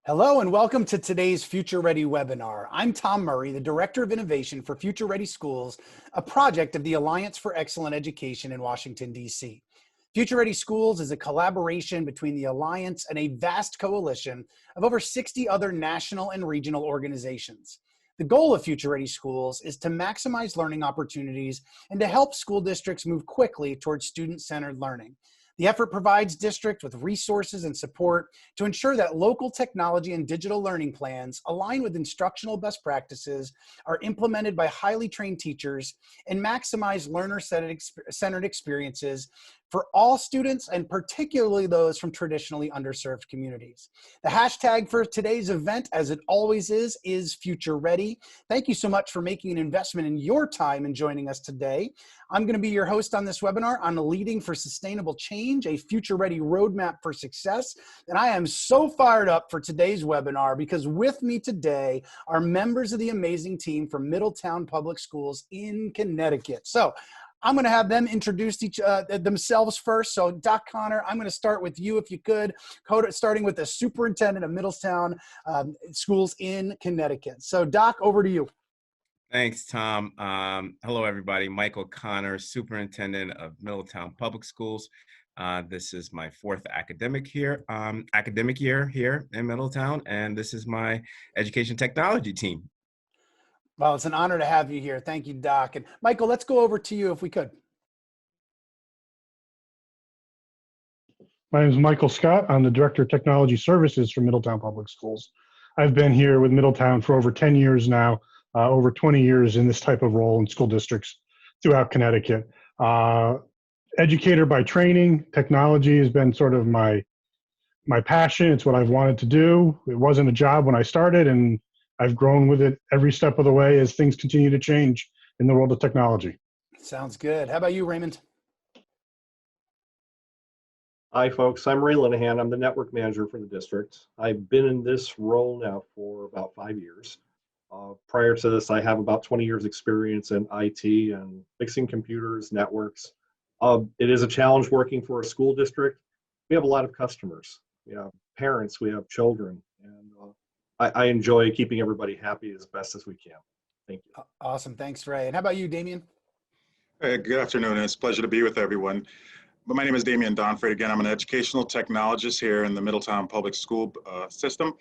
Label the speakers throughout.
Speaker 1: Hello and welcome to today's Future Ready webinar. I'm Tom Murray, the Director of Innovation for Future Ready Schools, a project of the Alliance for Excellent Education in Washington, D.C. Future Ready Schools is a collaboration between the Alliance and a vast coalition of over 60 other national and regional organizations. The goal of Future Ready Schools is to maximize learning opportunities and to help school districts move quickly towards student-centered learning. The effort provides districts with resources and support to ensure that local technology and digital learning plans align with instructional best practices, are implemented by highly trained teachers, and maximize learner-centered experiences for all students and particularly those from traditionally underserved communities. The hashtag for today's event, as it always is Future Ready. Thank you so much for making an investment in your time and joining us today. I'm going to be your host on this webinar on Leading for Sustainable Change, a Future Ready Roadmap for Success. And I am so fired up for today's webinar because with me today are members of the amazing team from Middletown Public Schools in Connecticut. So I'm going to have them introduce themselves first. So Doc Connor, I'm going to start with you if you could, starting with the superintendent of Middletown Schools in Connecticut. So Doc, over to you.
Speaker 2: Thanks, Tom. Hello, everybody. Michael Connor, Superintendent of Middletown Public Schools. This is my fourth academic year here in Middletown, and this is my education technology team.
Speaker 1: Well, it's an honor to have you here. Thank you, Doc. And Michael, let's go over to you if we could.
Speaker 3: My name is Michael Scott. I'm the Director of Technology Services for Middletown Public Schools. I've been here with Middletown for over 10 years now, over 20 years in this type of role in school districts throughout Connecticut. Educator by training, technology has been sort of my passion. It's what I've wanted to do. It wasn't a job when I started, and I've grown with it every step of the way as things continue to change in the world of technology.
Speaker 1: Sounds good. How about you, Raymond?
Speaker 4: Hi, folks. I'm Ray Linehan. I'm the network manager for the district. I've been in this role now for about 5 years. Prior to this, I have about 20 years experience in IT and fixing computers, networks. It is a challenge working for a school district. We have a lot of customers. We have parents, we have children, and I enjoy keeping everybody happy as best as we can. Thank you.
Speaker 1: Awesome. Thanks, Ray. And how about you, Damien?
Speaker 5: Hey, good afternoon. It's a pleasure to be with everyone. But my name is Damian Donfred. Again, I'm an educational technologist here in the Middletown Public School system.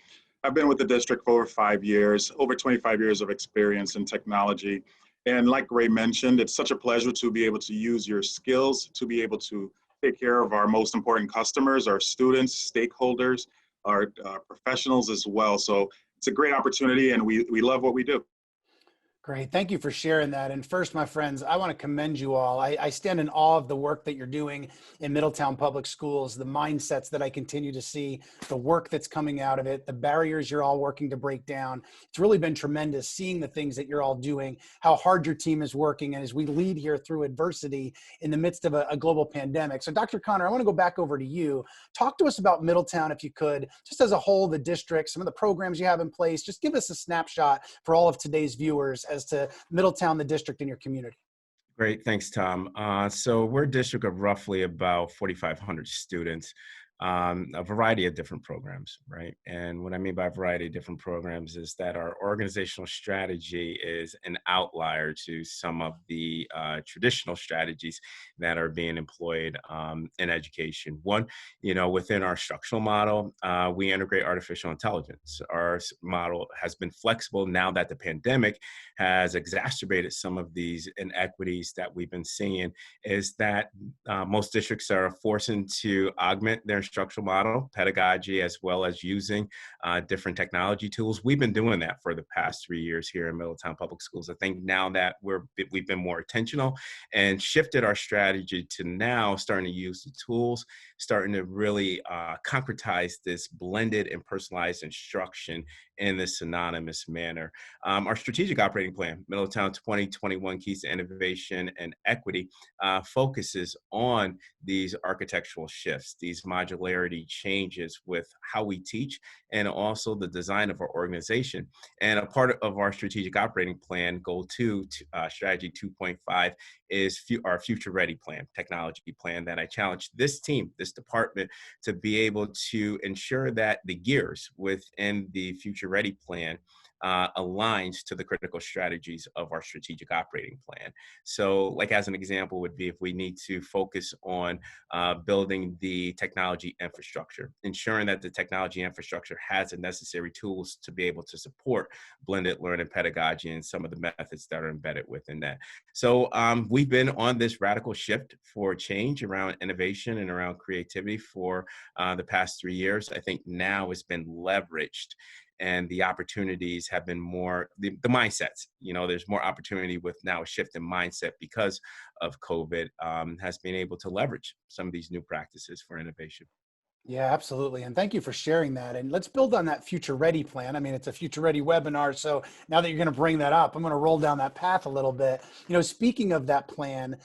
Speaker 5: I've been with the district for over 5 years, over 25 years of experience in technology. And like Ray mentioned, it's such a pleasure to be able to use your skills to be able to take care of our most important customers, our students, stakeholders, our professionals as well. So it's a great opportunity, and we love what we do.
Speaker 1: Great. Thank you for sharing that. And first, my friends, I want to commend you all. I stand in awe of the work that you're doing in Middletown Public Schools, the mindsets that I continue to see, the work that's coming out of it, the barriers you're all working to break down. It's really been tremendous seeing the things that you're all doing, how hard your team is working, and as we lead here through adversity in the midst of a global pandemic. So Dr. Connor, I want to go back over to you. Talk to us about Middletown, if you could, just as a whole, the district, some of the programs you have in place. Just give us a snapshot for all of today's viewers as to Middletown, the district, in your community.
Speaker 2: Great, thanks, Tom. So we're a district of roughly about 4,500 students, a variety of different programs, right? And what I mean by a variety of different programs is that our organizational strategy is an outlier to some of the traditional strategies that are being employed in education. One, within our structural model, we integrate artificial intelligence. Our model has been flexible now that the pandemic has exacerbated some of these inequities that we've been seeing, is that most districts are forcing to augment their structural model, pedagogy, as well as using different technology tools. We've been doing that for the past 3 years here in Middletown Public Schools. I think now that we've been more intentional and shifted our strategy to now starting to use the tools, starting to really concretize this blended and personalized instruction in this synonymous manner. Our strategic operating plan, Middletown 2021 Keys to Innovation and Equity, focuses on these architectural shifts, these modular granularity changes with how we teach and also the design of our organization. And a part of our strategic operating plan, goal 2, strategy 2.5, is our future ready plan, technology plan, that I challenge this team, this department, to be able to ensure that the gears within the future ready plan aligns to the critical strategies of our strategic operating plan. So, like as an example would be if we need to focus on building the technology infrastructure, ensuring that the technology infrastructure has the necessary tools to be able to support blended learning pedagogy and some of the methods that are embedded within that. So we've been on this radical shift for change around innovation and around creativity for the past 3 years. I think now it's been leveraged, and the opportunities have been more, the mindsets, there's more opportunity with now a shift in mindset because of COVID, has been able to leverage some of these new practices for innovation.
Speaker 1: Yeah, absolutely. And thank you for sharing that. And let's build on that future ready plan. I mean, it's a future ready webinar. So now that you're going to bring that up, I'm going to roll down that path a little bit. Speaking of that plan,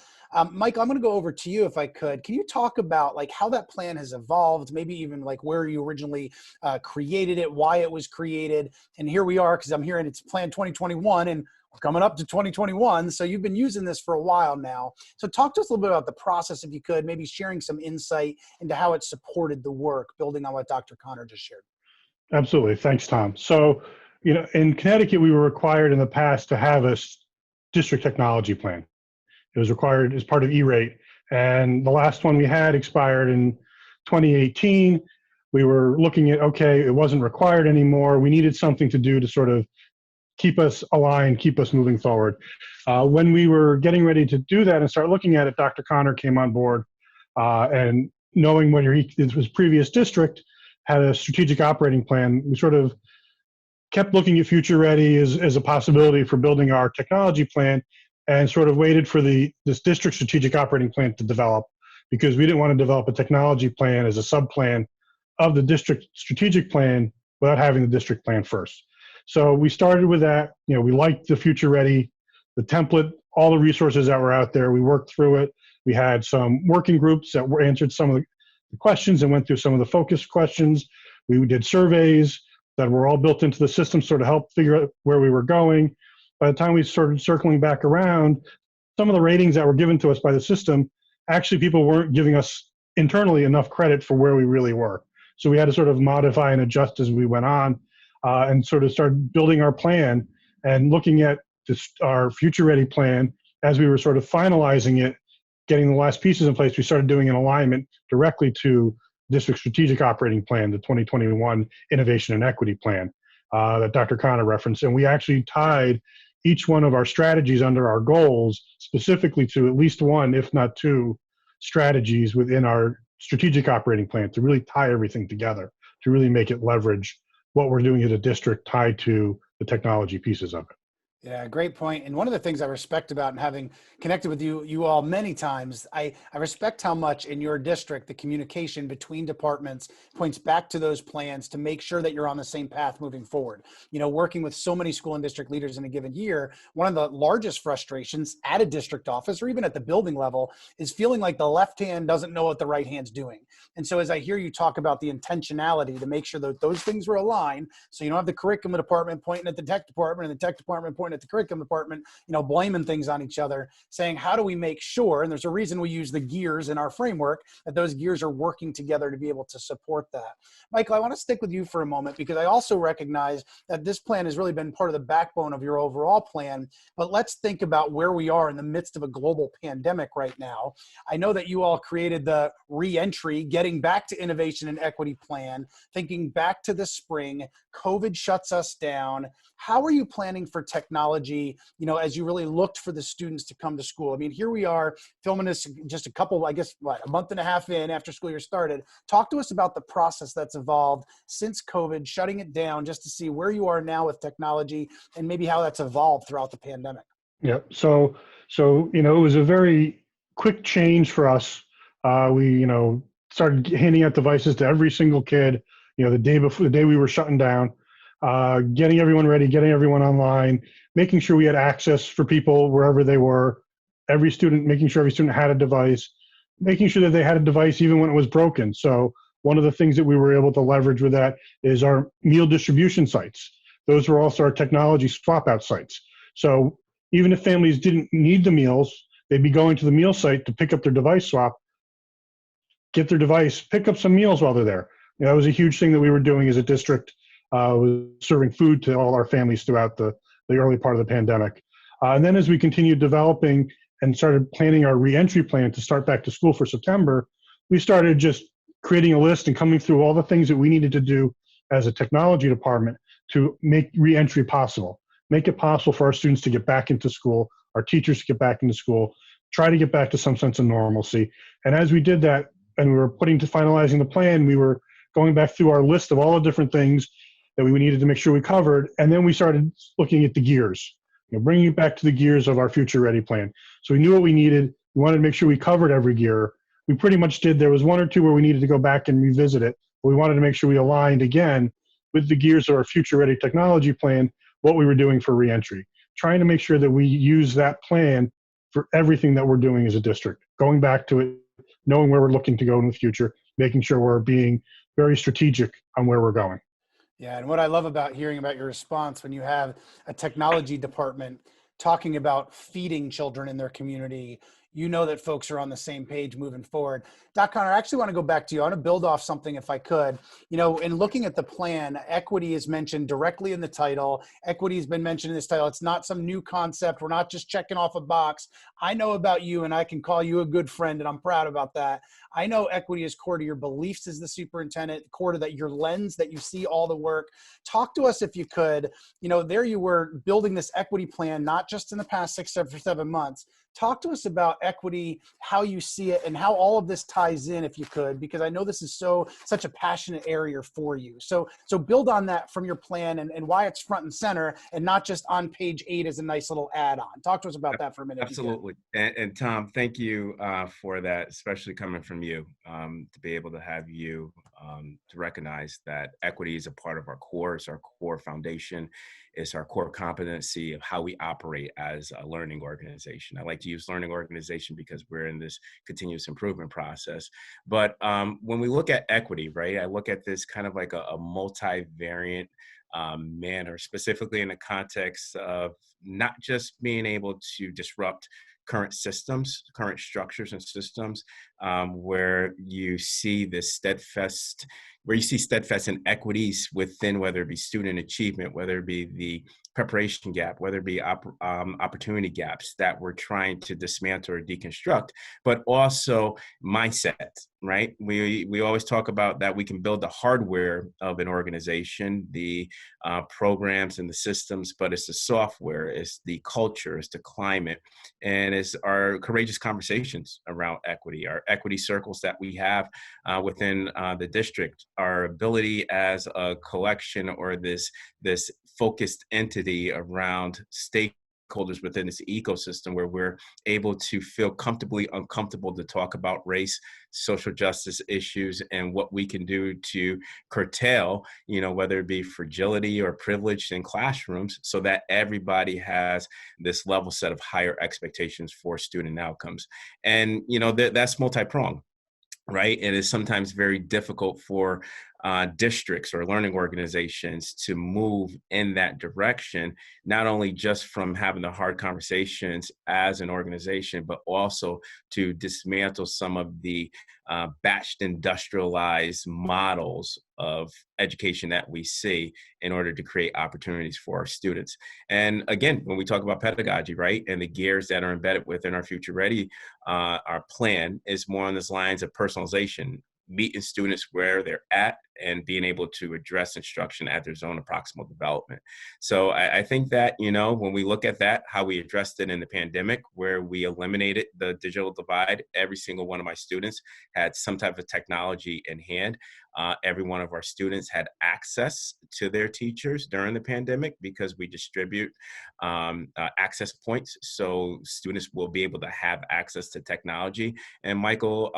Speaker 1: Michael, I'm going to go over to you if I could. Can you talk about like how that plan has evolved, maybe even like where you originally created it, why it was created? And here we are, because I'm hearing it's Plan 2021 and we're coming up to 2021. So you've been using this for a while now. So talk to us a little bit about the process, if you could, maybe sharing some insight into how it supported the work, building on what Dr. Connor just shared.
Speaker 3: Absolutely. Thanks, Tom. So, in Connecticut, we were required in the past to have a district technology plan. It was required as part of E-rate. And the last one we had expired in 2018. We were looking at, okay, it wasn't required anymore. We needed something to do to sort of keep us aligned, keep us moving forward. When we were getting ready to do that and start looking at it, Dr. Connor came on board, and knowing what his previous district had a strategic operating plan, we sort of kept looking at Future Ready as a possibility for building our technology plan, and sort of waited for this district strategic operating plan to develop, because we didn't want to develop a technology plan as a sub-plan of the district strategic plan without having the district plan first. So we started with that. We liked the Future Ready, the template, all the resources that were out there. We worked through it. We had some working groups that answered some of the questions and went through some of the focus questions. We did surveys that were all built into the system, sort of help figure out where we were going. By the time we started circling back around, some of the ratings that were given to us by the system, actually people weren't giving us internally enough credit for where we really were. So we had to sort of modify and adjust as we went on, and sort of started building our plan and looking at our Future Ready plan. As we were sort of finalizing it, getting the last pieces in place, we started doing an alignment directly to District Strategic Operating Plan, the 2021 Innovation and Equity Plan that Dr. Connor referenced. And we actually tied each one of our strategies under our goals specifically to at least one, if not two, strategies within our strategic operating plan to really tie everything together, to really make it leverage what we're doing as a district tied to the technology pieces of it.
Speaker 1: Yeah, great point. And one of the things I respect about, and having connected with you all many times, I respect how much in your district the communication between departments points back to those plans to make sure that you're on the same path moving forward. Working with so many school and district leaders in a given year, one of the largest frustrations at a district office or even at the building level is feeling like the left hand doesn't know what the right hand's doing. And so as I hear you talk about the intentionality to make sure that those things were aligned, so you don't have the curriculum department pointing at the tech department and the tech department pointing at the curriculum department, blaming things on each other, saying, how do we make sure, and there's a reason we use the gears in our framework, that those gears are working together to be able to support that. Michael, I want to stick with you for a moment because I also recognize that this plan has really been part of the backbone of your overall plan, but let's think about where we are in the midst of a global pandemic right now. I know that you all created the re-entry, getting back to innovation and equity plan, thinking back to the spring, COVID shuts us down. How are you planning for technology, as you really looked for the students to come to school? I mean, here we are filming this just a couple, a month and a half in after school year started. Talk to us about the process that's evolved since COVID, shutting it down, just to see where you are now with technology and maybe how that's evolved throughout the pandemic.
Speaker 3: Yeah. So it was a very quick change for us. We started handing out devices to every single kid, the day we were shutting down, getting everyone ready, getting everyone online, making sure we had access for people wherever they were, making sure every student had a device, making sure that they had a device even when it was broken. So One of the things that we were able to leverage with that is our meal distribution sites. Those were also our technology swap out sites. So even if families didn't need the meals, they'd be going to the meal site to pick up their device swap, get their device, pick up some meals while they're there. That was a huge thing that we were doing as a district, was serving food to all our families throughout the early part of the pandemic. And then as we continued developing and started planning our reentry plan to start back to school for September, we started just creating a list and coming through all the things that we needed to do as a technology department to make reentry possible, make it possible for our students to get back into school, our teachers to get back into school, try to get back to some sense of normalcy. And as we did that, and we were finalizing the plan, we were going back through our list of all the different things that we needed to make sure we covered. And then we started looking at the gears, bringing it back to the gears of our future ready plan. So we knew what we needed. We wanted to make sure we covered every gear. We pretty much did. There was one or two where we needed to go back and revisit it, but we wanted to make sure we aligned again with the gears of our future ready technology plan, what we were doing for reentry, trying to make sure that we use that plan for everything that we're doing as a district, going back to it, knowing where we're looking to go in the future, making sure we're being very strategic on where we're going.
Speaker 1: Yeah, and what I love about hearing about your response when you have a technology department talking about feeding children in their community, you know that folks are on the same page moving forward. Doc Connor, I actually want to go back to you. I want to build off something if I could. In looking at the plan, equity is mentioned directly in the title. Equity has been mentioned in this title. It's not some new concept. We're not just checking off a box. I know about you and I can call you a good friend, and I'm proud about that. I know equity is core to your beliefs as the superintendent, core to your lens that you see all the work. Talk to us if you could. There you were building this equity plan, not just in the past 6 or 7 months. Talk to us about equity, how you see it, and how all of this ties in, if you could, because I know this is such a passionate area for you. So build on that from your plan and why it's front and center and not just on page 8 as a nice little add-on. Talk to us about that for a minute.
Speaker 2: Absolutely. And Tom, thank you for that, especially coming from you, to be able to have you to recognize that equity is a part of our core. It's our core foundation. It's our core competency of how we operate as a learning organization. I like to use learning organization because we're in this continuous improvement process. But when we look at equity, right, I look at this kind of like a multivariant manner, specifically in the context of not just being able to disrupt current systems, current structures and systems, where you see this steadfast inequities within, whether it be student achievement, whether it be the preparation gap, whether it be opportunity gaps that we're trying to dismantle or deconstruct, but also mindset, right? We always talk about that we can build the hardware of an organization, the programs and the systems, but it's the software, it's the culture, it's the climate, and it's our courageous conversations around equity, our equity circles that we have within the district, our ability as a collection or this focused entity around stakeholders within this ecosystem where we're able to feel comfortably uncomfortable to talk about race, social justice issues, and what we can do to curtail, whether it be fragility or privilege in classrooms, so that everybody has this level set of higher expectations for student outcomes. And, that's multi-pronged. Right. And it's sometimes very difficult for districts or learning organizations to move in that direction, not only just from having the hard conversations as an organization, but also to dismantle some of the batched industrialized models of education that we see in order to create opportunities for our students. And again, when we talk about pedagogy, right, and the gears that are embedded within our Future Ready, our plan is more on this lines of personalization, meeting students where they're at and being able to address instruction at their zone of proximal development. So I think that, when we look at that, how we addressed it in the pandemic, where we eliminated the digital divide, every single one of my students had some type of technology in hand. Every one of our students had access to their teachers during the pandemic because we distribute access points. So students will be able to have access to technology. And Michael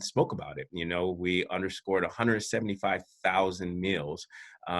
Speaker 2: spoke about it. We underscored 175,000 meals.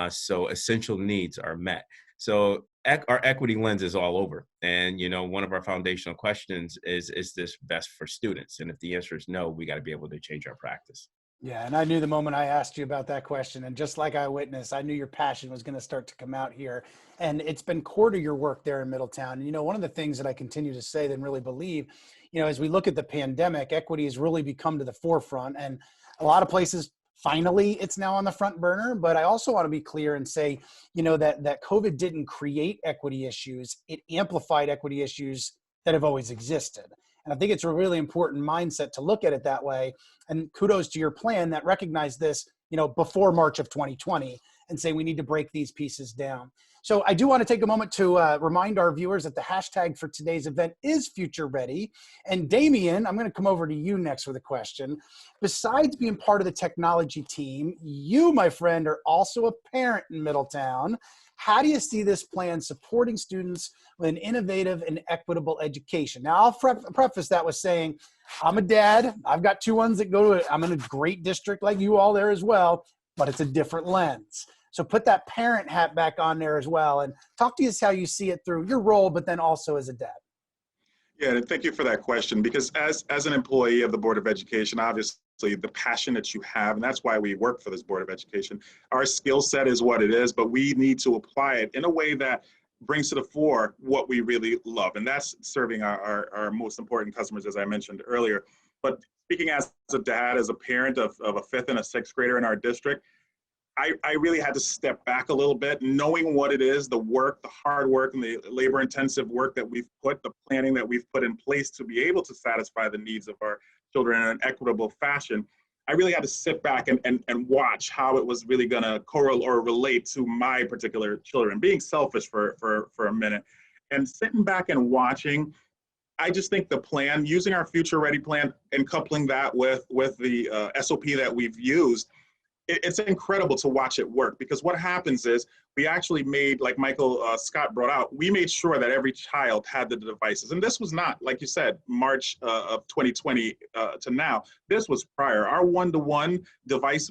Speaker 2: So essential needs are met. So our equity lens is all over. And, one of our foundational questions is this best for students? And if the answer is no, we got to be able to change our practice.
Speaker 1: Yeah, and I knew the moment I asked you about that question, and just like I witnessed, I knew your passion was going to start to come out here. And it's been core to your work there in Middletown. And, one of the things that I continue to say and really believe, as we look at the pandemic, equity has really become to the forefront. And a lot of places, finally, it's now on the front burner. But I also want to be clear and say, that COVID didn't create equity issues. It amplified equity issues that have always existed. And I think it's a really important mindset to look at it that way. And kudos to your plan that recognized this, before March of 2020 and say we need to break these pieces down. So I do want to take a moment to remind our viewers that the hashtag for today's event is Future Ready. And Damien, I'm going to come over to you next with a question. Besides being part of the technology team, you, my friend, are also a parent in Middletown. How do you see this plan supporting students with an innovative and equitable education? Now, I'll preface that with saying, I'm a dad. I've got two ones that go to, I'm in a great district like you all there as well, but it's a different lens. So put that parent hat back on there as well and talk to us how you see it through your role, but then also as a dad.
Speaker 5: Yeah, and thank you for that question, because as an employee of the Board of Education, obviously the passion that you have, and that's why we work for this Board of Education, our skill set is what it is, but we need to apply it in a way that brings to the fore what we really love, and that's serving our most important customers, as I mentioned earlier. But speaking as a dad, as a parent of a fifth and a sixth grader in our district, I really had to step back a little bit, knowing what it is, the work, the hard work, and the labor-intensive work that we've put, the planning that we've put in place to be able to satisfy the needs of our children in an equitable fashion. I really had to sit back and watch how it was really going to correlate or relate to my particular children, being selfish for a minute. And sitting back and watching, I just think the plan, using our Future Ready plan and coupling that with the SOP that we've used, it's incredible to watch it work, because what happens is we actually made, like Michael Scott brought out, we made sure that every child had the devices. And this was not, like you said, March of 2020 to now. This was prior. Our one-to-one device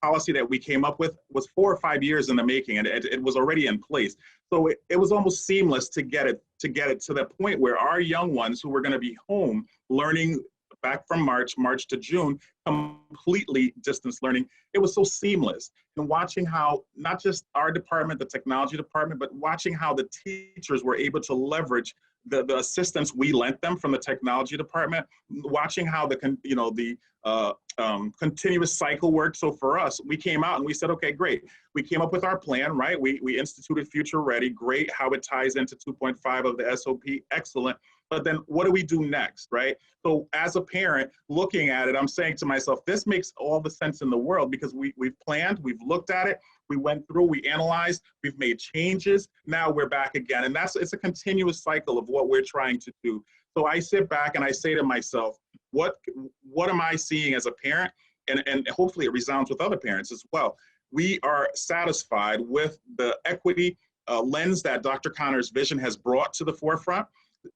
Speaker 5: policy that we came up with was 4 or 5 years in the making, and it was already in place. So it was almost seamless to get it to the point where our young ones who were going to be home learning back from March to June, completely distance learning. It was so seamless. And watching how not just our department, the technology department, but watching how the teachers were able to leverage the assistance we lent them from the technology department, watching how the continuous cycle worked. So for us, we came out and we said, okay, great. We came up with our plan, right? We instituted Future Ready, great. How it ties into 2.5 of the SOP, excellent. But then what do we do next, right? So as a parent looking at it, I'm saying to myself, this makes all the sense in the world, because we've planned, we've looked at it, we went through, we analyzed, we've made changes, now we're back again. And it's a continuous cycle of what we're trying to do. So I sit back and I say to myself, what am I seeing as a parent? And hopefully it resounds with other parents as well. We are satisfied with the equity lens that Dr. Connor's vision has brought to the forefront,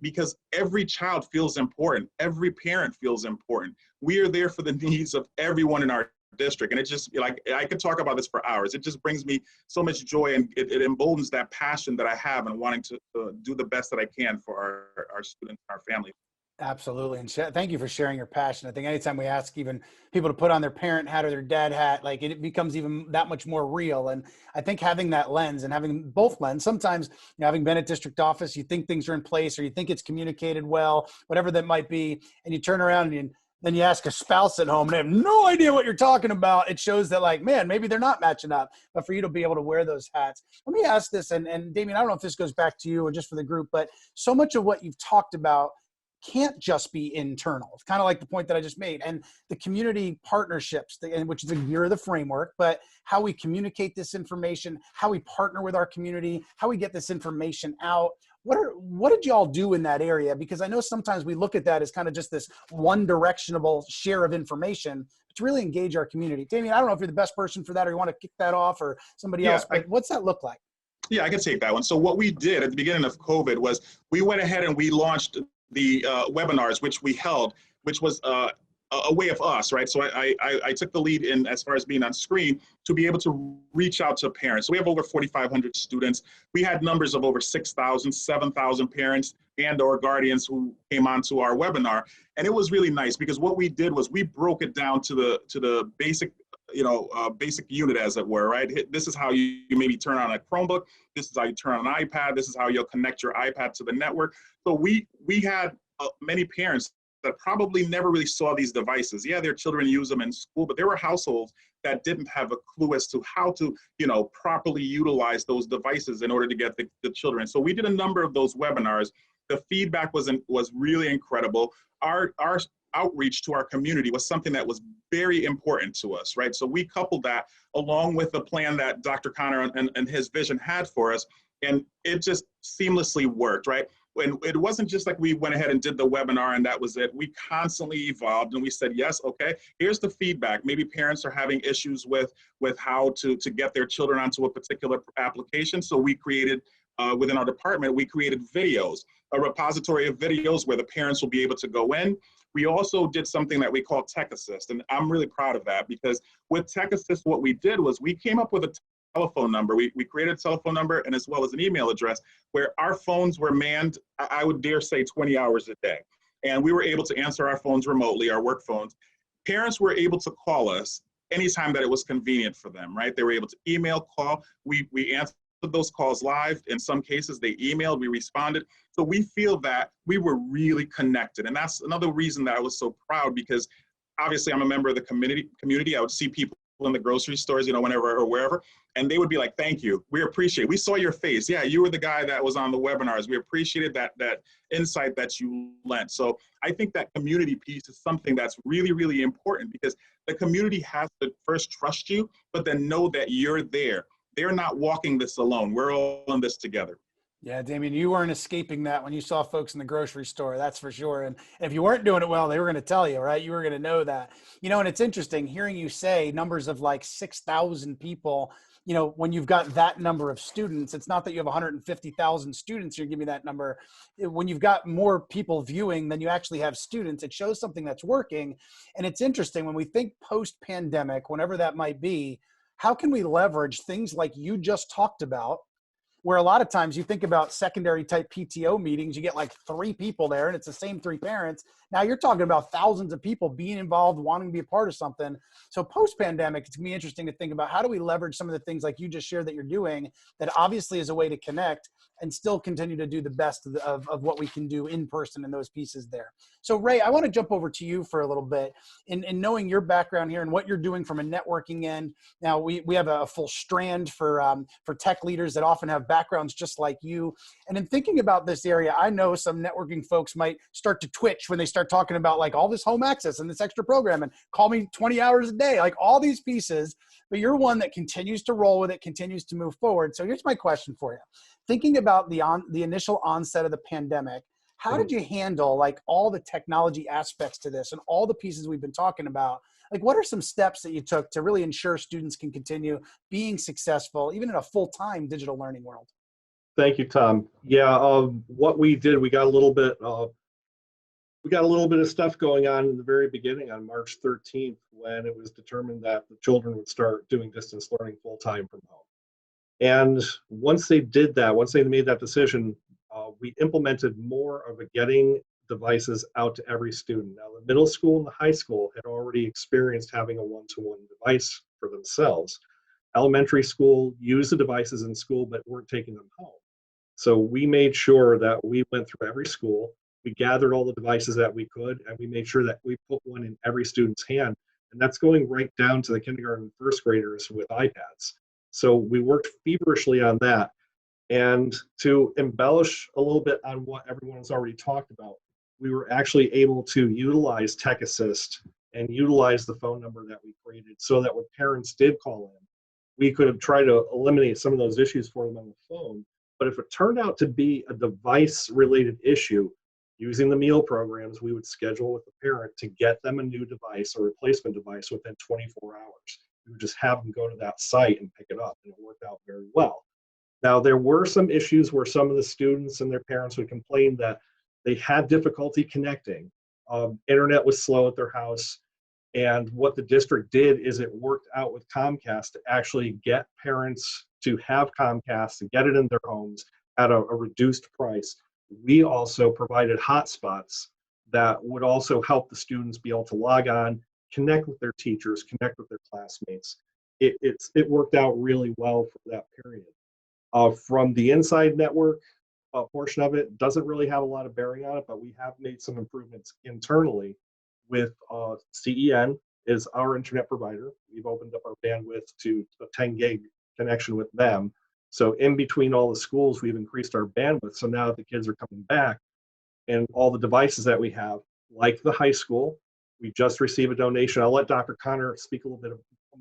Speaker 5: because every child feels important. Every parent feels important. We are there for the needs of everyone in our district. And it just, like, I could talk about this for hours. It just brings me so much joy, and it emboldens that passion that I have in wanting to do the best that I can for our students, our families.
Speaker 1: Absolutely. And thank you for sharing your passion. I think anytime we ask even people to put on their parent hat or their dad hat, like, it becomes even that much more real. And I think having that lens and having both lens, sometimes, having been at district office, you think things are in place, or you think it's communicated well, whatever that might be. And you turn around and then you ask a spouse at home and they have no idea what you're talking about. It shows that, like, man, maybe they're not matching up. But for you to be able to wear those hats, let me ask this, and Damien, I don't know if this goes back to you or just for the group, but so much of what you've talked about can't just be internal. It's kind of like the point that I just made, and the community partnerships, which is you're the framework, but how we communicate this information, how we partner with our community, how we get this information out. What did y'all do in that area? Because I know sometimes we look at that as kind of just this one directional share of information, but to really engage our community. Damien, I don't know if you're the best person for that, or you want to kick that off, or somebody else, but what's that look like?
Speaker 5: Yeah, I can take that one. So what we did at the beginning of COVID was we went ahead and we launched the webinars, which we held, which was a way of us, right? So I took the lead in, as far as being on screen, to be able to reach out to parents. So we have over 4,500 students. We had numbers of over 6,000, 7,000 parents and or guardians who came onto our webinar. And it was really nice because what we did was we broke it down to the basic, basic unit, as it were, right? This is how you maybe turn on a Chromebook. This is how you turn on an iPad. This is how you'll connect your iPad to the network. So we had many parents that probably never really saw these devices. Yeah, their children use them in school, but there were households that didn't have a clue as to how to, properly utilize those devices in order to get the children. So we did a number of those webinars. The feedback was really incredible. Our outreach to our community was something that was very important to us, right? So we coupled that along with the plan that Dr. Connor and his vision had for us, and it just seamlessly worked, right? And it wasn't just like we went ahead and did the webinar and that was it. We constantly evolved and we said, yes, okay, here's the feedback. Maybe parents are having issues with how to get their children onto a particular application. So we created, within our department, we created videos, a repository of videos where the parents will be able to go in. We also did something that we call Tech Assist, and I'm really proud of that because with Tech Assist, what we did was we came up with a telephone number. We created a telephone number and as well as an email address where our phones were manned, I would dare say 20 hours a day. And we were able to answer our phones remotely, our work phones. Parents were able to call us anytime that it was convenient for them, right? They were able to email, call. We answered those calls live. In some cases, they emailed, we responded. So we feel that we were really connected. And that's another reason that I was so proud because obviously I'm a member of the community. I would see people in the grocery stores, whenever or wherever, and they would be like, thank you, we appreciate it. We saw your face. Yeah, you were the guy that was on the webinars. We appreciated that insight that you lent. So I think that community piece is something that's really, really important because the community has to first trust you, but then know that you're there. They're not walking this alone. We're all in this together.
Speaker 1: Yeah, Damien, you weren't escaping that when you saw folks in the grocery store, that's for sure. And if you weren't doing it well, they were going to tell you, right? You were going to know that. And it's interesting hearing you say numbers of like 6,000 people, when you've got that number of students, it's not that you have 150,000 students, you're giving me that number. When you've got more people viewing than you actually have students, it shows something that's working. And it's interesting when we think post-pandemic, whenever that might be, how can we leverage things like you just talked about, where a lot of times you think about secondary type PTO meetings, you get like 3 people there and it's the same 3 parents. Now you're talking about thousands of people being involved, wanting to be a part of something. So post-pandemic, it's gonna be interesting to think about how do we leverage some of the things like you just shared that you're doing that obviously is a way to connect and still continue to do the best of what we can do in person in those pieces there. So Ray, I wanna jump over to you for a little bit in knowing your background here and what you're doing from a networking end. Now we have a full strand for tech leaders that often have backgrounds just like you. And in thinking about this area, I know some networking folks might start to twitch when they start talking about like all this home access and this extra program and call me 20 hours a day, like all these pieces, but you're one that continues to roll with it, continues to move forward. So here's my question for you. Thinking about the initial onset of the pandemic, how did you handle like all the technology aspects to this and all the pieces we've been talking about? Like, what are some steps that you took to really ensure students can continue being successful, even in a full-time digital learning world?
Speaker 4: Thank you, Tom. Yeah, what we did, we got a little bit of stuff going on in the very beginning on March 13th when it was determined that the children would start doing distance learning full-time from home. And once they did that, once they made that decision, we implemented more of a getting devices out to every student. Now, the middle school and the high school had already experienced having a one-to-one device for themselves. Elementary school used the devices in school, but weren't taking them home. So we made sure that we went through every school, we gathered all the devices that we could, and we made sure that we put one in every student's hand. And that's going right down to the kindergarten and first graders with iPads. So we worked feverishly on that. And to embellish a little bit on what everyone has already talked about, we were actually able to utilize Tech Assist and utilize the phone number that we created so that when parents did call in, we could have tried to eliminate some of those issues for them on the phone. But if it turned out to be a device-related issue, using the meal programs, we would schedule with the parent to get them a new device or replacement device within 24 hours. We would just have them go to that site and pick it up, and it worked out very well. Now, there were some issues where some of the students and their parents would complain that they had difficulty connecting. Internet was slow at their house. And what the district did is it worked out with Comcast to actually get parents to have Comcast, to get it in their homes at a reduced price. we also provided hotspots that would also help the students be able to log on, connect with their teachers, connect with their classmates. It worked out really well for that period. From the inside network portion of it, doesn't really have a lot of bearing on it, but we have made some improvements internally with CEN is our internet provider. We've opened up our bandwidth to a 10 gig connection with them. So in between all the schools, we've increased our bandwidth. So now that the kids are coming back and all the devices that we have, like the high school, we just received a donation. I'll let Dr. Connor speak a little bit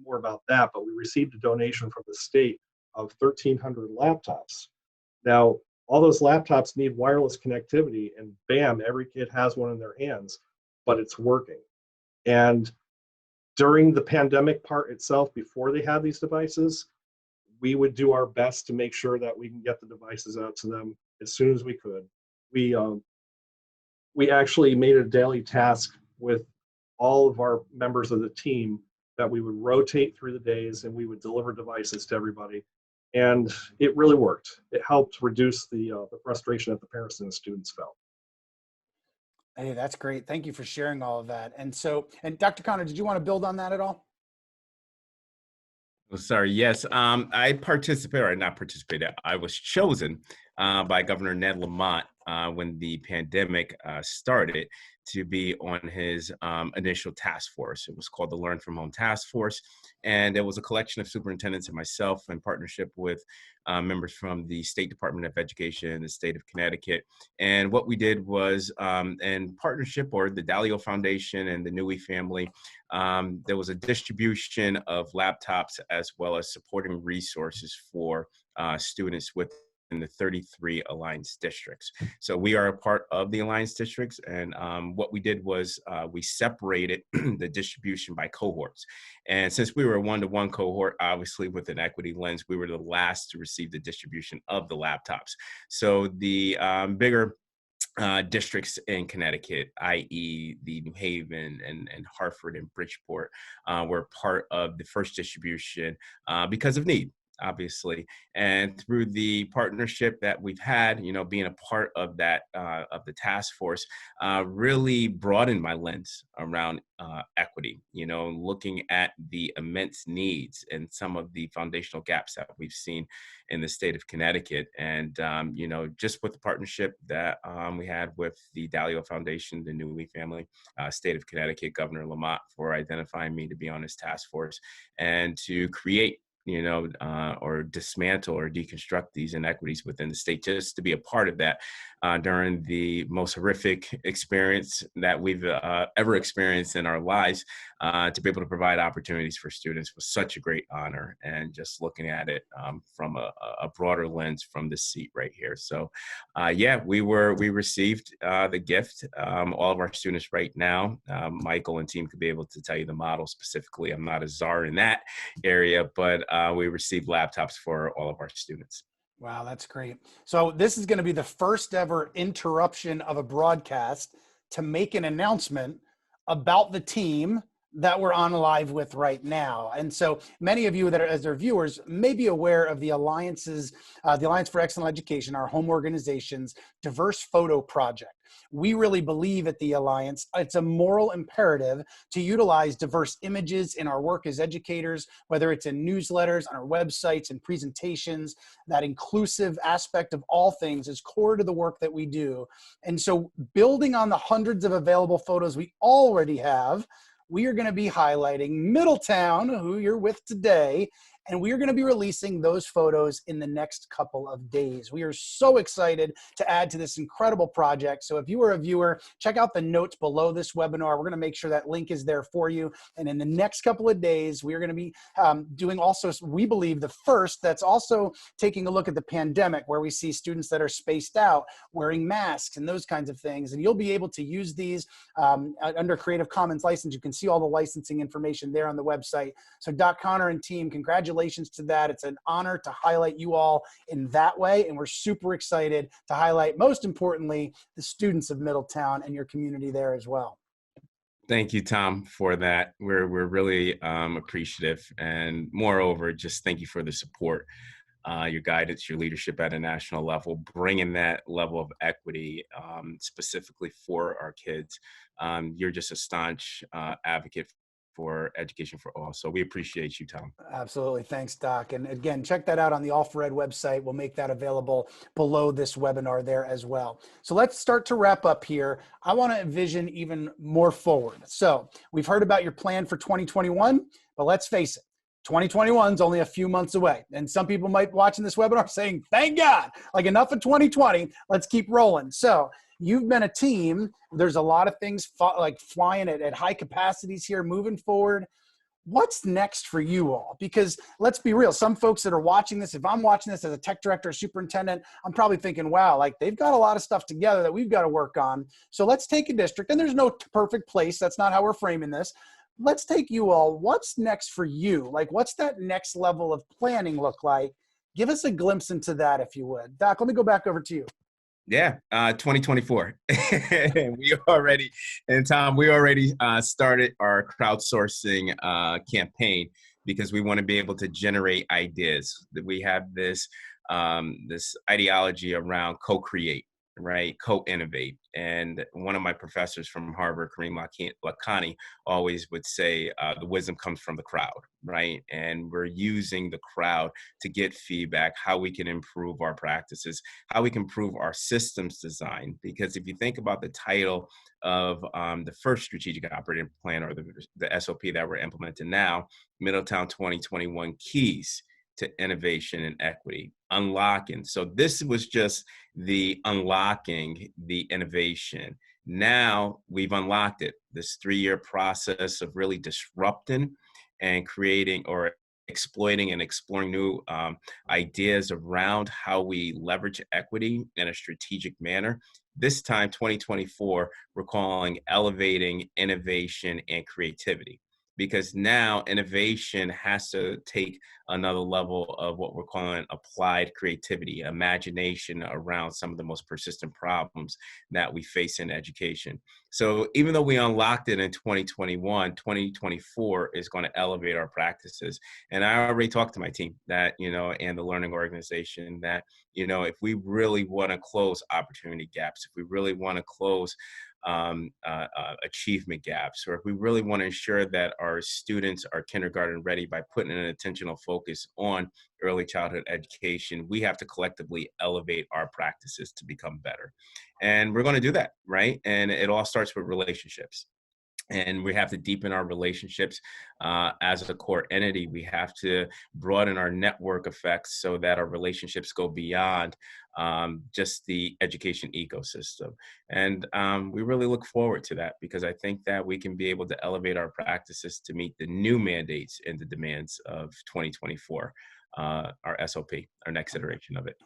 Speaker 4: more about that, but we received a donation from the state of 1,300 laptops. Now, all those laptops need wireless connectivity, and bam, every kid has one in their hands, but it's working. And during the pandemic part itself, before they had these devices, we would do our best to make sure that we can get the devices out to them as soon as we could. We actually made a daily task with all of our members of the team that we would rotate through the days and we would deliver devices to everybody. And it really worked. It helped reduce the frustration that the parents and the students felt.
Speaker 1: Hey, that's great. Thank you for sharing all of that. And Dr. Connor, did you want to build on that at all?
Speaker 2: Oh, sorry. Yes, I participated, or not participated. I was chosen by Governor Ned Lamont when the pandemic started to be on his initial task force. It was called the Learn from Home Task Force, and it was a collection of superintendents and myself in partnership with members from the State Department of Education, the state of Connecticut. And what we did was, in partnership, or the Dalio Foundation and the Newey family, there was a distribution of laptops as well as supporting resources for students within the 33 Alliance districts. So we are a part of the Alliance districts, and what we did was we separated the distribution by cohorts. And since we were a one-to-one cohort, obviously with an equity lens, we were the last to receive the distribution of the laptops. So the bigger districts in Connecticut, i.e. the New Haven and Hartford and Bridgeport, were part of the first distribution because of need, obviously. And through the partnership that we've had, being a part of that, of the task force, really broadened my lens around equity, looking at the immense needs and some of the foundational gaps that we've seen in the state of Connecticut. And, just with the partnership that we had with the Dalio Foundation, the Newey family, state of Connecticut, Governor Lamont, for identifying me to be on his task force and to create or dismantle or deconstruct these inequities within the state, just to be a part of that during the most horrific experience that we've ever experienced in our lives, to be able to provide opportunities for students was such a great honor. And just looking at it from a broader lens from this seat right here. So yeah, we received the gift. All of our students right now, Michael and team could be able to tell you the model specifically. I'm not a czar in that area, but we received laptops for all of our students.
Speaker 1: Wow, that's great. So this is going to be the first ever interruption of a broadcast to make an announcement about the team that we're on live with right now. And so many of you that are, as our viewers, may be aware of the Alliance's, the Alliance for Excellent Education, our home organization's diverse photo project. We really believe at the Alliance, it's a moral imperative to utilize diverse images in our work as educators, whether it's in newsletters, on our websites and presentations. That inclusive aspect of all things is core to the work that we do. And so building on the hundreds of available photos we already have, we are going to be highlighting Middletown, who you're with today, and we are going to be releasing those photos in the next couple of days. We are so excited to add to this incredible project. So if you are a viewer, check out the notes below this webinar. We're going to make sure that link is there for you. And in the next couple of days, we are going to be doing also, we believe, the first that's also taking a look at the pandemic, where we see students that are spaced out, wearing masks and those kinds of things. And you'll be able to use these under Creative Commons license. You can see all the licensing information there on the website. So Doc Connor and team, congratulations to that. It's an honor to highlight you all in that way. And we're super excited to highlight, most importantly, the students of Middletown and your community there as well.
Speaker 2: Thank you, Tom, for that. We're really appreciative. And moreover, just thank you for the support your guidance, your leadership at a national level, bringing that level of equity specifically for our kids. You're just a staunch advocate for education for all. So we appreciate you, Tom.
Speaker 1: Absolutely. Thanks, Doc. And again, check that out on the All for Ed website. We'll make that available below this webinar there as well. So let's start to wrap up here. I want to envision even more forward. So we've heard about your plan for 2021, but let's face it, 2021 is only a few months away. And some people might be watching this webinar saying, thank God, like enough of 2020, let's keep rolling. So you've been a team. There's a lot of things like flying at high capacities here moving forward. What's next for you all? Because let's be real, some folks that are watching this, if I'm watching this as a tech director or superintendent, I'm probably thinking, wow, like they've got a lot of stuff together that we've got to work on. So let's take a district, and there's no perfect place. That's not how we're framing this. Let's take you all. What's next for you? Like, what's that next level of planning look like? Give us a glimpse into that, if you would. Doc, let me go back over to you.
Speaker 2: Yeah, 2024. Tom, we already started our crowdsourcing campaign because we want to be able to generate ideas. We have this this ideology around co-create, right? Co-innovate. And one of my professors from Harvard, Kareem Lakhani, always would say the wisdom comes from the crowd, right? And we're using the crowd to get feedback, how we can improve our practices, how we can improve our systems design. Because if you think about the title of the first strategic operating plan, or the SOP that we're implementing now, Middletown 2021 Keys to Innovation and Equity, unlocking. So this was just the unlocking the innovation. Now we've unlocked it, this 3-year process of really disrupting and creating or exploiting and exploring new ideas around how we leverage equity in a strategic manner. This time, 2024, we're calling elevating innovation and creativity. Because now innovation has to take another level of what we're calling applied creativity, imagination around some of the most persistent problems that we face in education. So even though we unlocked it in 2021, 2024 is going to elevate our practices. And I already talked to my team that, and the learning organization that, if we really want to close opportunity gaps, if we really want to close achievement gaps, or if we really want to ensure that our students are kindergarten ready by putting an intentional focus on early childhood education, we have to collectively elevate our practices to become better. And we're going to do that, right? And it all starts with relationships. And we have to deepen our relationships as a core entity. We have to broaden our network effects so that our relationships go beyond just the education ecosystem. And we really look forward to that, because I think that we can be able to elevate our practices to meet the new mandates and the demands of 2024, our SOP, our next iteration of it.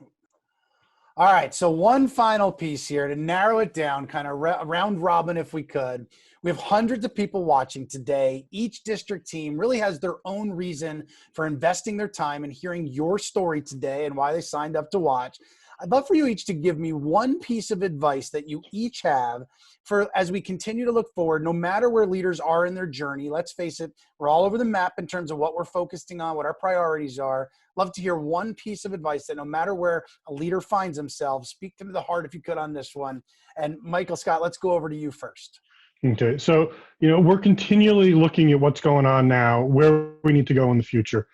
Speaker 1: All right, so one final piece here to narrow it down, kind of round robin if we could. We have hundreds of people watching today. Each district team really has their own reason for investing their time and hearing your story today and why they signed up to watch. I'd love for you each to give me one piece of advice that you each have for as we continue to look forward, no matter where leaders are in their journey. Let's face it, we're all over the map in terms of what we're focusing on, what our priorities are. Love to hear one piece of advice that no matter where a leader finds themselves, speak to the heart if you could on this one. And Michael Scott, let's go over to you first.
Speaker 3: Okay, so we're continually looking at what's going on now, where we need to go in the future.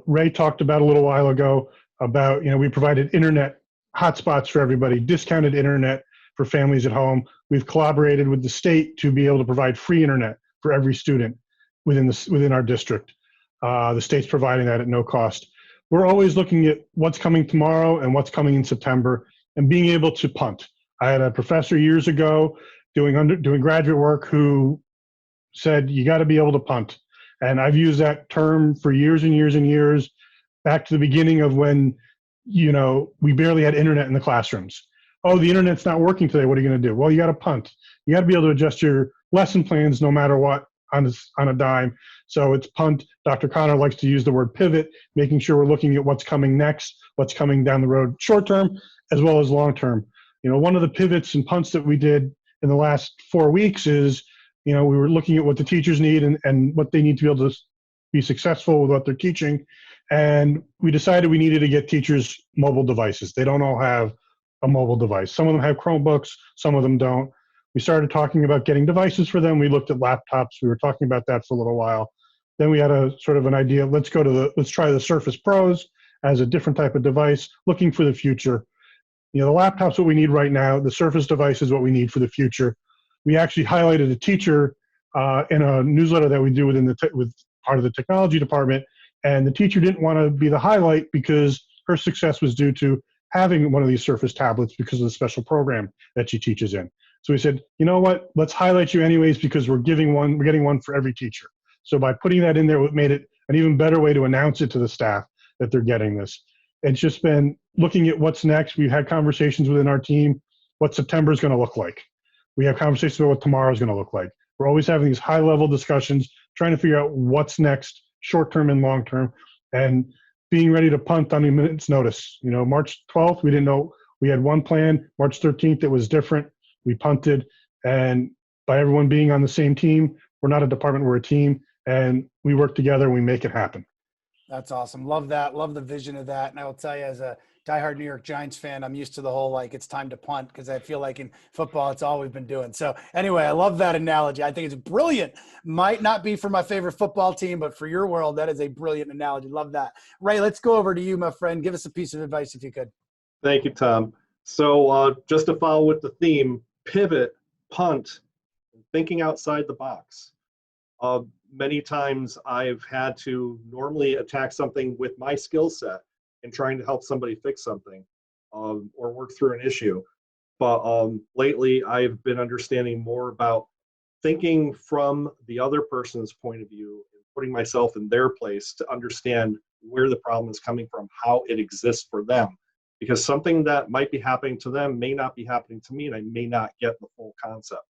Speaker 3: Ray talked about a little while ago about we provided internet hotspots for everybody, discounted internet for families at home. We've collaborated with the state to be able to provide free internet for every student within our district. The state's providing that at no cost. We're always looking at what's coming tomorrow and what's coming in September, and being able to punt. I had a professor years ago doing graduate work who said, you got to be able to punt. And I've used that term for years and years and years, back to the beginning of when, we barely had internet in the classrooms. Oh, the internet's not working today. What are you going to do? Well, you got to punt. You got to be able to adjust your lesson plans no matter what on a dime. So it's punt. Dr. Connor likes to use the word pivot, making sure we're looking at what's coming next, what's coming down the road short term as well as long term. One of the pivots and punts that we did in the last 4 weeks is, we were looking at what the teachers need and what they need to be able to be successful with what they're teaching. And we decided we needed to get teachers mobile devices. They don't all have a mobile device. Some of them have Chromebooks, some of them don't. We started talking about getting devices for them. We looked at laptops. We were talking about that for a little while. Then we had a sort of an idea. Let's try the Surface Pros as a different type of device, looking for the future. The laptop's what we need right now. The Surface device is what we need for the future. We actually highlighted a teacher in a newsletter that we do with part of the technology department, and the teacher didn't want to be the highlight because her success was due to having one of these Surface tablets because of the special program that she teaches in. So we said, you know what, let's highlight you anyways because we're getting one for every teacher. So by putting that in there, it made it an even better way to announce it to the staff that they're getting this. It's just been looking at what's next. We've had conversations within our team, what September is going to look like. We have conversations about what tomorrow is going to look like. We're always having these high-level discussions, trying to figure out what's next, short-term and long-term, and being ready to punt on a minute's notice. March 12th, we didn't know. We had one plan. March 13th, it was different. We punted, and by everyone being on the same team, we're not a department, we're a team, and we work together and we make it happen.
Speaker 1: That's awesome. Love that. Love the vision of that. And I will tell you, as a diehard New York Giants fan, I'm used to the whole, it's time to punt, because I feel like in football, it's all we've been doing. So anyway, I love that analogy. I think it's brilliant. Might not be for my favorite football team, but for your world, that is a brilliant analogy. Love that. Ray, let's go over to you, my friend. Give us a piece of advice if you could.
Speaker 4: Thank you, Tom. So just to follow with the theme, pivot, punt, thinking outside the box. Many times I've had to normally attack something with my skill set and trying to help somebody fix something or work through an issue. But lately I've been understanding more about thinking from the other person's point of view and putting myself in their place to understand where the problem is coming from, how it exists for them. Because something that might be happening to them may not be happening to me, and I may not get the full concept.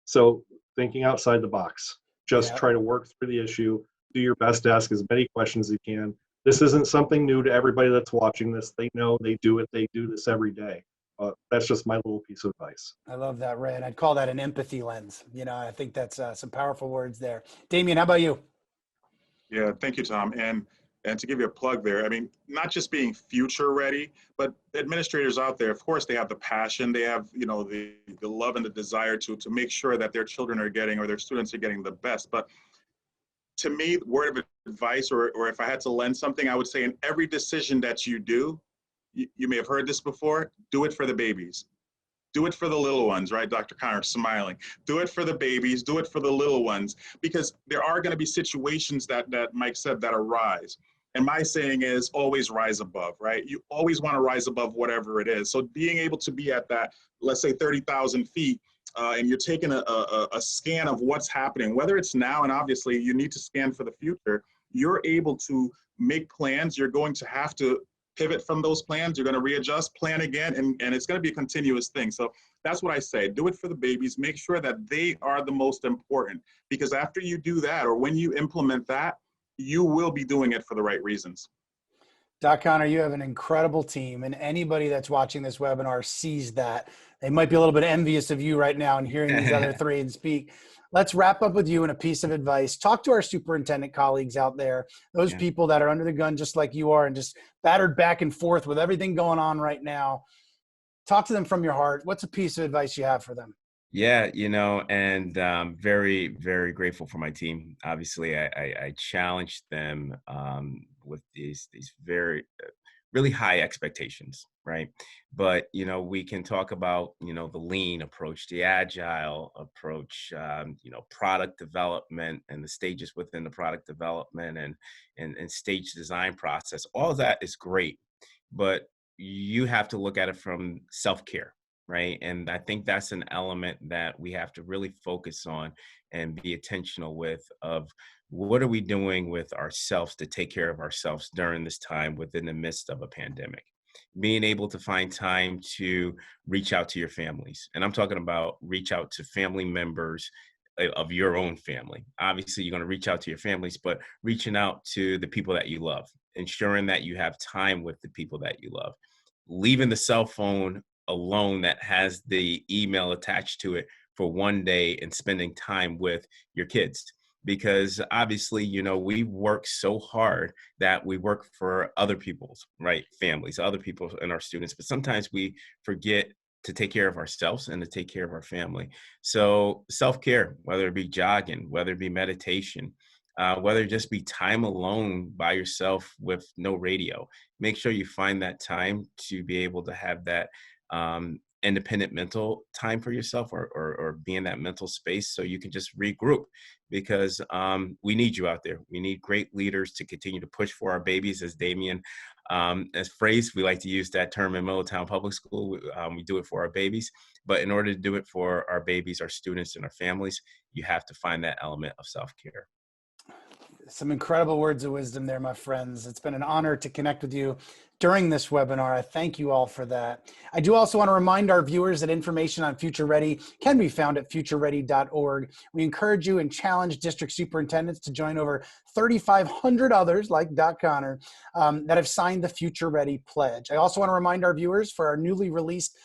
Speaker 4: So thinking outside the box, just try to work through the issue, do your best to ask as many questions as you can. This isn't something new to everybody that's watching this. They know, they do it, they do this every day. That's just my little piece of advice.
Speaker 1: I love that, Ray. And I'd call that an empathy lens. I think that's some powerful words there. Damien, how about you?
Speaker 5: Yeah, thank you, Tom. And to give you a plug there, I mean, not just being future ready, but administrators out there, of course, they have the passion, they have, the love and the desire to make sure that their children are getting, or their students are getting the best. But to me, word of advice, or if I had to lend something, I would say in every decision that you do, you may have heard this before, do it for the babies. Do it for the little ones, right? Dr. Connor smiling. Do it for the babies, do it for the little ones, because there are going to be situations that Mike said that arise. And my saying is always rise above, right? You always want to rise above whatever it is. So being able to be at that, let's say 30,000 feet, and you're taking a scan of what's happening, whether it's now, and obviously you need to scan for the future, you're able to make plans. You're going to have to pivot from those plans. You're going to readjust, plan again, and it's going to be a continuous thing. So that's what I say. Do it for the babies. Make sure that they are the most important, because after you do that, or when you implement that, you will be doing it for the right reasons.
Speaker 1: Doc Connor, you have an incredible team, and anybody that's watching this webinar sees that. They might be a little bit envious of you right now and hearing these other three and speak. Let's wrap up with you and a piece of advice. Talk to our superintendent colleagues out there, those people that are under the gun just like you are and just battered back and forth with everything going on right now. Talk to them from your heart. What's a piece of advice you have for them?
Speaker 2: Yeah, and very, very grateful for my team. Obviously, I challenged them with these very really high expectations, right? But we can talk about the lean approach, the agile approach, product development and the stages within the product development and stage design process. All of that is great, but you have to look at it from self-care. Right. And I think that's an element that we have to really focus on and be intentional with, of what are we doing with ourselves to take care of ourselves during this time within the midst of a pandemic. Being able to find time to reach out to your families. And I'm talking about reach out to family members of your own family. Obviously, you're going to reach out to your families, but reaching out to the people that you love, ensuring that you have time with the people that you love, leaving the cell phone alone that has the email attached to it for one day and spending time with your kids. because obviously, you know, we work so hard that we work for other people's, right, families, other people and our students, but sometimes we forget to take care of ourselves and to take care of our family. So self-care, whether it be jogging, whether it be meditation, whether it just be time alone by yourself with no radio, make sure you find that time to be able to have that independent mental time for yourself, or be in that mental space so you can just regroup, because we need you out there. We need great leaders to continue to push for our babies, as Damien as phrase, we like to use that term in Middletown Public School. We do it for our babies, but in order to do it for our babies, our students, and our families, you have to find that element of self-care.
Speaker 1: Some incredible words of wisdom there, my friends. It's been an honor to connect with you during this webinar. I thank you all for that. I do also want to remind our viewers that information on Future Ready can be found at futureready.org. We encourage you and challenge district superintendents to join over 3,500 others like Doc Connor that have signed the Future Ready Pledge. I also want to remind our viewers for our newly released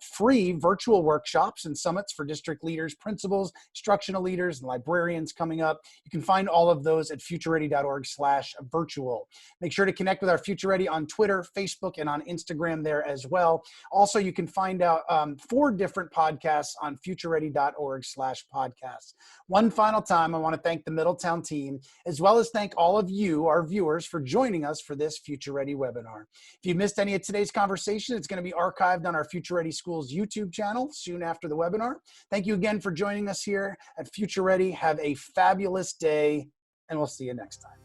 Speaker 1: free virtual workshops and summits for district leaders, principals, instructional leaders, and librarians coming up. You can find all of those at futureready.org/virtual. Make sure to connect with our Future Ready on Twitter, Facebook, and on Instagram there as well. Also, you can find out 4 different podcasts on futureready.org/podcasts. One final time, I want to thank the Middletown team, as well as thank all of you, our viewers, for joining us for this Future Ready webinar. If you missed any of today's conversation, it's going to be archived on our Future Ready Schools YouTube channel soon after the webinar. Thank you again for joining us here at Future Ready. Have a fabulous day, and we'll see you next time.